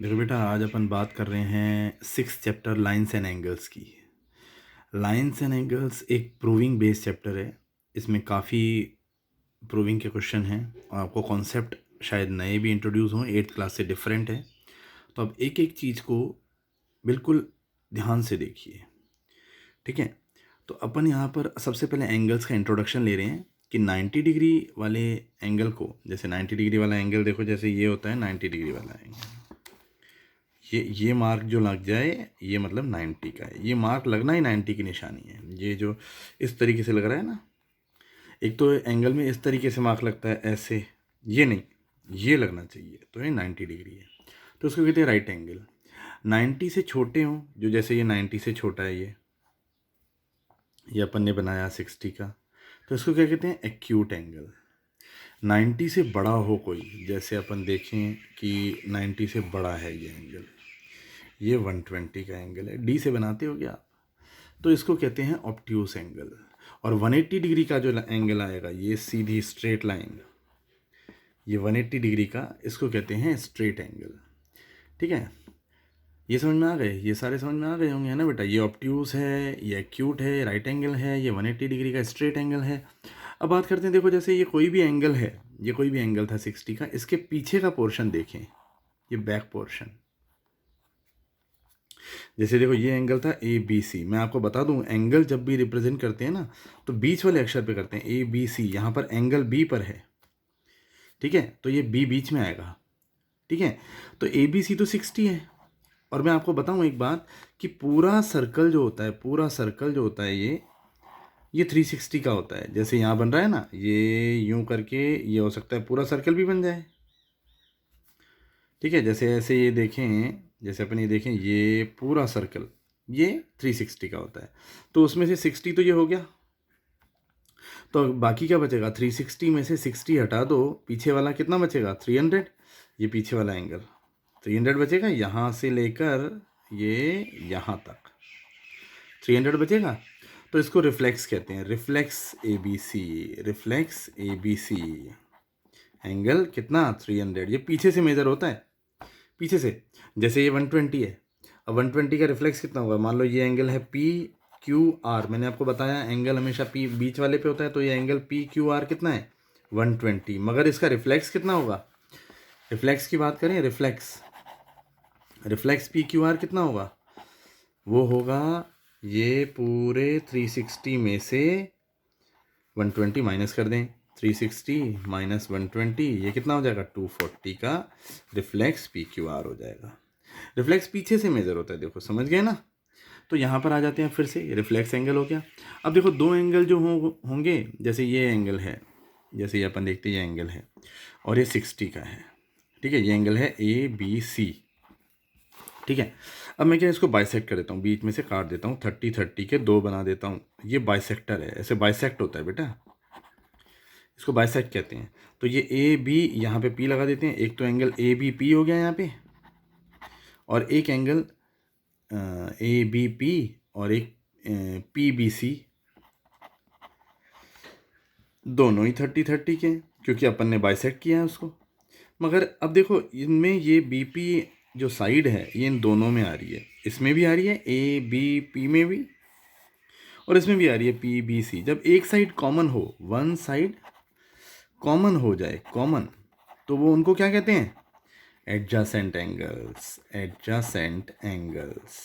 देखो बेटा, आज अपन बात कर रहे हैं 6th chapter lines and angles की। लाइंस एंड एंगल्स एक प्रूविंग बेस्ड चैप्टर है। इसमें काफ़ी प्रूविंग के क्वेश्चन हैं और आपको कॉन्सेप्ट शायद नए भी इंट्रोड्यूस हों, 8th क्लास से डिफरेंट है। तो अब एक एक चीज़ को बिल्कुल ध्यान से देखिए, ठीक है। तो अपन यहाँ पर सबसे पहले एंगल्स का इंट्रोडक्शन ले रहे हैं कि 90 डिग्री वाले एंगल को, जैसे 90 डिग्री वाला एंगल देखो, जैसे ये होता है 90 डिग्री वाला एंगल। ये मार्क जो लग जाए ये मतलब 90 का है। ये मार्क लगना ही 90 की निशानी है। ये जो इस तरीके से लग रहा है ना, एक तो एंगल में इस तरीके से मार्क लगता है ऐसे, ये नहीं, ये लगना चाहिए, तो ये 90 डिग्री है। तो उसको कहते हैं राइट एंगल। 90 से छोटे हों, जो जैसे ये 90 से छोटा है, ये अपन ने बनाया 60 का, तो इसको क्या कहते हैं, एक्यूट एंगल। 90 से बड़ा हो कोई, जैसे अपन देखें कि 90 से बड़ा है ये एंगल, ये 120 का एंगल है, डी से बनाते हो क्या आप, तो इसको कहते हैं ऑब्ट्यूस एंगल। और 180 डिग्री का जो एंगल आएगा, ये सीधी स्ट्रेट लाइन, ये 180 डिग्री का, इसको कहते हैं स्ट्रेट एंगल। ठीक है, ये समझ में आ गए, ये सारे समझ में आ गए होंगे, है ना बेटा। ये ऑब्ट्यूस है, ये एक्यूट है, राइट एंगल है, ये 180 डिग्री का स्ट्रेट एंगल है। अब बात करते हैं, देखो जैसे ये कोई भी एंगल है, ये कोई भी एंगल था 60 का, इसके पीछे का पोर्शन देखें, ये बैक पोर्शन। जैसे देखो ये एंगल था ए बी सी। मैं आपको बता दूं, एंगल जब भी रिप्रेजेंट करते हैं ना, तो बीच वाले अक्षर पे करते हैं, ए बी सी। यहाँ पर एंगल बी पर है, ठीक है, तो ये बी बीच में आएगा, ठीक है। तो ए बी सी तो 60 है। और मैं आपको बताऊं एक बात, कि पूरा सर्कल जो होता है, पूरा सर्कल जो होता है, ये 360 का होता है। जैसे यहाँ बन रहा है ना, ये यूं करके ये हो सकता है पूरा सर्कल भी बन जाए, ठीक है। जैसे ऐसे ये देखें, जैसे अपन ये देखें, ये पूरा सर्कल ये 360 का होता है। तो उसमें से 60 तो ये हो गया, तो बाकी क्या बचेगा, 360 में से 60 हटा दो, पीछे वाला कितना बचेगा, 300। ये पीछे वाला एंगल 300 बचेगा, यहाँ से लेकर ये यहाँ तक 300 बचेगा। तो इसको रिफ्लेक्स कहते हैं, reflex A B C, reflex A B C. Angle कितना, 300। ये पीछे से मेजर होता है, पीछे से। जैसे ये 120 है, अब 120 का रिफ्लेक्स कितना होगा, मान लो ये एंगल है पी क्यू आर। मैंने आपको बताया एंगल हमेशा पी बीच वाले पे होता है, तो ये एंगल पी क्यू आर कितना है, 120। मगर इसका रिफ्लेक्स कितना होगा, रिफ्लेक्स की बात करें, reflex, reflex P Q R कितना होगा, वो होगा ये पूरे 360 में से 120 माइनस कर दें, 360 माइनस 120, ये कितना हो जाएगा, 240 का रिफ्लेक्स पी क्यू आर हो जाएगा। रिफ्लेक्स पीछे से मेजर होता है, देखो समझ गए ना। तो यहाँ पर आ जाते हैं, फिर से रिफ्लेक्स एंगल हो गया। अब देखो दो एंगल जो होंगे, जैसे ये एंगल है, जैसे ये अपन देखते हैं ये एंगल है, और ये 60 का है, ठीक है। ये एंगल है ए बी सी, ठीक है। अब मैं क्या इसको बाइसेक्ट कर देता हूँ, बीच में से काट देता हूँ, 30-30 के दो बना देता हूँ। ये बाइसेक्टर है, ऐसे बाइसेक्ट होता है बेटा, इसको बाइसेक्ट कहते हैं। तो ये ए बी, यहाँ पे पी लगा देते हैं। एक तो एंगल ए बी पी हो गया यहाँ पे, और एक एंगल ए बी पी, और एक पी बी सी, दोनों ही 30-30 के, क्योंकि अपन ने बाइसेक्ट किया है उसको। मगर अब देखो इनमें ये बी पी जो साइड है, ये इन दोनों में आ रही है, इसमें भी आ रही है ए बी पी में भी, और इसमें भी आ रही है पी बी सी। जब एक साइड कॉमन हो, वन साइड कॉमन हो जाए, कॉमन, तो वो उनको क्या कहते हैं, एडजासेंट एंगल्स, एडजासेंट एंगल्स।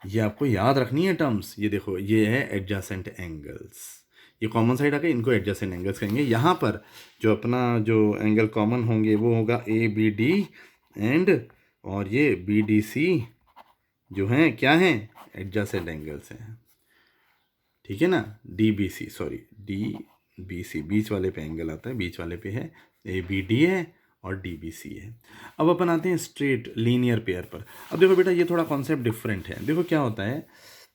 ये आपको याद रखनी है टर्म्स। ये देखो ये है एडजासेंट एंगल्स, ये कॉमन साइड आ गए, इनको एडजासेंट एंगल्स कहेंगे। यहाँ पर जो अपना जो एंगल कॉमन होंगे वो होगा ए बी डी एंड, और ये बी डी सी जो हैं क्या हैं, एडजासेंट एंगल्स हैं, ठीक है ना। D B C, sorry D B C, बीच वाले पे एंगल आता है, बीच वाले पे है ए बी डी है और डी बी सी है। अब अपन आते हैं स्ट्रेट लीनियर पेयर पर। अब देखो बेटा ये थोड़ा कॉन्सेप्ट डिफरेंट है। देखो क्या होता है,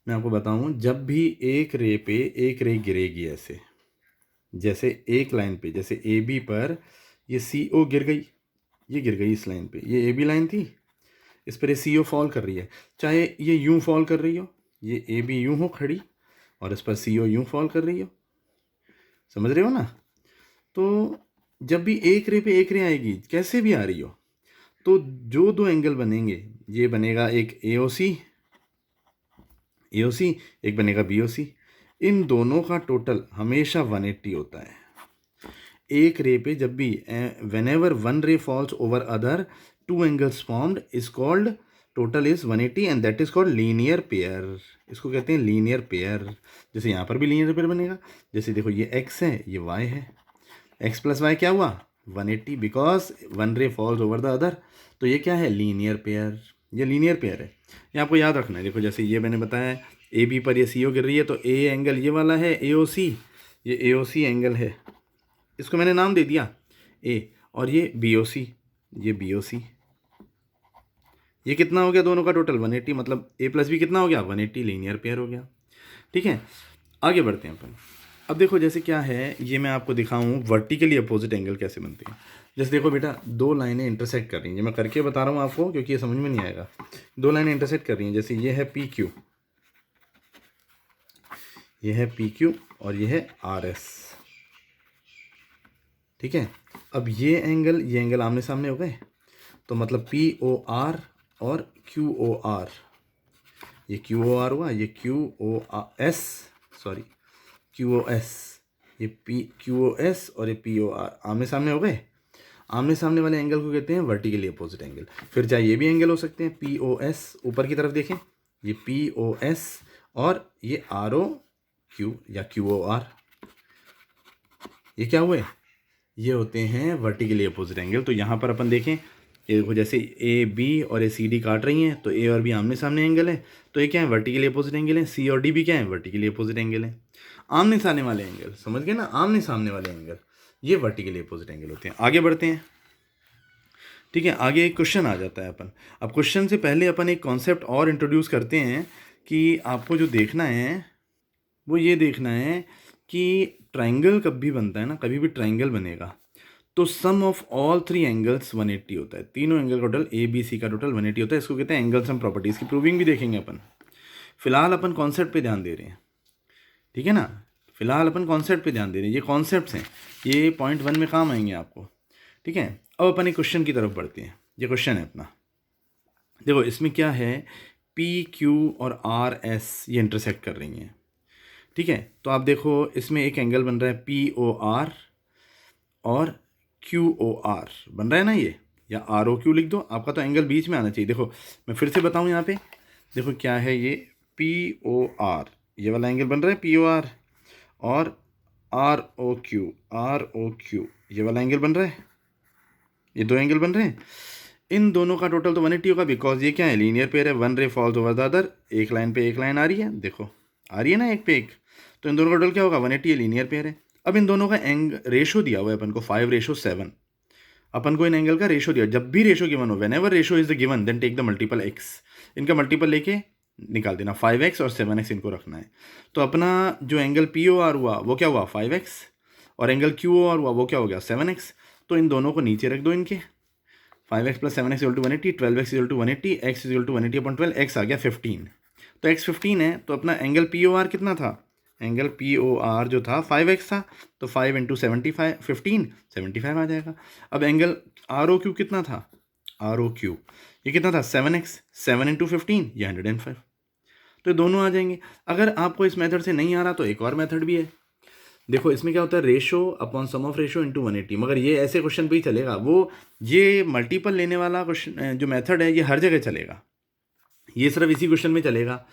मैं आपको बताऊं, जब भी एक रे पे एक रे गिरेगी ऐसे, जैसे एक लाइन पे, जैसे ए बी पर ये सी ओ गिर गई, ये गिर गई इस लाइन पे, ये ए बी लाइन थी, इस पर ये सी ओ फॉल कर रही है। चाहे ये यूं फॉल कर रही हो, ये ए बी यूं हो खड़ी, और इस पर सी ओ यूं फॉल कर रही हो, समझ रहे हो ना। तो जब भी एक रे पे एक रे आएगी, कैसे भी आ रही हो, तो जो दो एंगल बनेंगे, ये बनेगा एक AOC, एक बनेगा BOC। इन दोनों का टोटल हमेशा 180 होता है। एक रे पे जब भी whenever one ray falls over other, two angles formed is called, total is 180 and that is called linear pair। इसको कहते हैं लीनियर पेयर। जैसे यहाँ पर भी लीनियर पेयर बनेगा, जैसे देखो ये x है, ये y है, x प्लस वाई क्या हुआ 180, बिकॉज वन रे फॉल्स ओवर द अदर। तो ये क्या है लीनियर पेयर, ये लीनियर पेयर है। ये आपको याद रखना है। देखो जैसे ये मैंने बताया AB पर ये CO गिर रही है, तो A एंगल ये वाला है AOC, ये AOC एंगल है, इसको मैंने नाम दे दिया A, और ये BOC, ये BOC। ये कितना हो गया दोनों का टोटल 180, मतलब A प्लस B कितना हो गया 180, लीनियर पेयर हो गया। ठीक है, आगे बढ़ते हैं अपन। अब देखो जैसे क्या है, ये मैं आपको दिखाऊं वर्टिकली अपोजिट एंगल कैसे बनते हैं। जैसे देखो बेटा, दो लाइनें इंटरसेक्ट कर रही हैं, ये मैं करके बता रहा हूँ आपको क्योंकि ये समझ में नहीं आएगा। दो लाइनें इंटरसेक्ट कर रही हैं, जैसे ये है PQ, ये है PQ और ये है RS। ठीक है, अब ये एंगल आमने सामने हो गए, तो मतलब POR और QOR, ये QOR हुआ, ये QOS, सॉरी QOS, ये QOS और ये POR आमने सामने हो गए। आमने सामने वाले एंगल को कहते हैं वर्टिकली अपोजिट एंगल। फिर चाहे ये भी एंगल हो सकते हैं, POS, ऊपर की तरफ देखें, ये POS और ये ROQ या QOR, ये क्या हुए, ये होते हैं वर्टिकली अपोजिट एंगल। तो यहाँ पर अपन देखें, ये देखो जैसे AB और CD काट रही हैं, तो A और B आमने सामने एंगल है, तो ये क्या है वर्टिकली अपोजिट एंगल है। C और D भी क्या है वर्टिकली अपोजिट एंगल है। आमने सामने वाले एंगल, समझ गए ना, आमने सामने वाले एंगल ये वर्टिकली अपोजिट एंगल होते हैं। आगे बढ़ते हैं। ठीक है, आगे एक क्वेश्चन आ जाता है अपन। अब क्वेश्चन से पहले अपन एक कॉन्सेप्ट और इंट्रोड्यूस करते हैं कि आपको जो देखना है वो ये देखना है कि ट्राइंगल कब भी बनता है ना, कभी भी ट्राइंगल बनेगा तो सम ऑफ ऑल थ्री एंगल्स 180 होता है। तीनों एंगल का टोटल ABC का टोटल 180 होता है। इसको कहते हैं एंगल सम प्रॉपर्टीज़ की प्रूविंग भी देखेंगे अपन। फिलहाल अपन कॉन्सेप्ट पे ध्यान दे रहे हैं, ठीक है ना, फिलहाल अपन कॉन्सेप्ट पे ध्यान दे रहे हैं। ये कॉन्सेप्ट्स हैं, ये पॉइंट 1 में काम आएंगे आपको। ठीक है, अब अपन एक क्वेश्चन की तरफ बढ़ते हैं। ये क्वेश्चन है अपना, देखो इसमें क्या है, PQ और RS ये इंटरसेक्ट कर रही हैं। ठीक है, तो आप देखो इसमें एक एंगल बन रहा है POR और QOR बन रहा है ना ये, या ROQ लिख दो, आपका तो एंगल बीच में आना चाहिए। देखो मैं फिर से बताऊं, यहाँ पे देखो क्या है, ये POR ये वाला एंगल बन रहा है POR, और ROQ ये वाला एंगल बन रहा है, ये दो एंगल बन रहे हैं। इन दोनों का टोटल तो 180 होगा, बिकॉज ये क्या है लीनियर पेयर है, वन रे फॉल्स ओवर द अदर। एक लाइन पे एक लाइन आ रही है, देखो आ रही है ना एक पे एक, तो इन दोनों का टोटल क्या होगा 180, लीनियर पेयर है। अब इन दोनों का रेशो दिया हुआ है अपन को 5:7। अपन को इन एंगल का रेशो दिया, जब भी रेशो गिवन हो, whenever ratio is the given then take the multiple x, इनका मल्टीपल लेके निकाल देना, 5x और 7x इनको रखना है। तो अपना जो एंगल POR हुआ वो क्या हुआ 5x, और एंगल QOR हुआ वो क्या हो गया 7x। तो इन दोनों को नीचे रख दो, इनके 5x + 7x = 180, 12x = 180, x = 180/12, x आ गया 15। तो x 15 है, तो अपना एंगल POR कितना था, एंगल POR जो था 5x था, तो 5 × 75 15 75 आ जाएगा। अब एंगल ROQ कितना था, ROQ ये कितना था 7x, 7 × 15 ये 105। तो दोनों आ जाएंगे। अगर आपको इस मेथड से नहीं आ रहा तो एक और मेथड भी है। देखो इसमें क्या होता है, ratio upon sum of ratio × 180, मगर ये ऐसे क्वेश्चन पे ही चलेगा। वो ये मल्टीपल लेने वाला क्वेश्चन जो मेथड है ये हर जगह चलेगा, ये सिर्फ इसी क्वेश्चन में चलेगा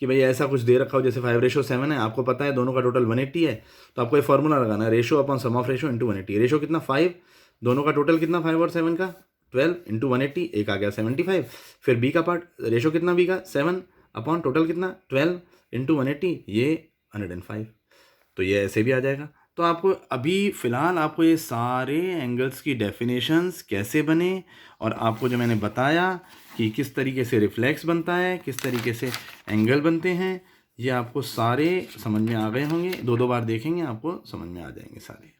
कि भाई ऐसा कुछ दे रखा हो जैसे 5:7 है, आपको पता है दोनों का टोटल 180 है, तो आपको ये फॉर्मूला लगाना है, ratio upon sum of ratio × 180। Ratio कितना 5, दोनों का टोटल कितना 5 और 7 का 12 × 180, एक आ गया 75। फिर B का पार्ट, रेशो कितना B का 7 अपॉन टोटल कितना 12 × 180, ये 105। तो ये ऐसे भी आ जाएगा। तो आपको अभी फ़िलहाल आपको ये सारे एंगल्स की डेफिनेशंस कैसे बने, और आपको जो मैंने बताया कि किस तरीके से रिफ्लेक्स बनता है, किस तरीके से एंगल बनते हैं, ये आपको सारे समझ में आ गए होंगे। 2-2 बार देखेंगे आपको समझ में आ जाएंगे सारे।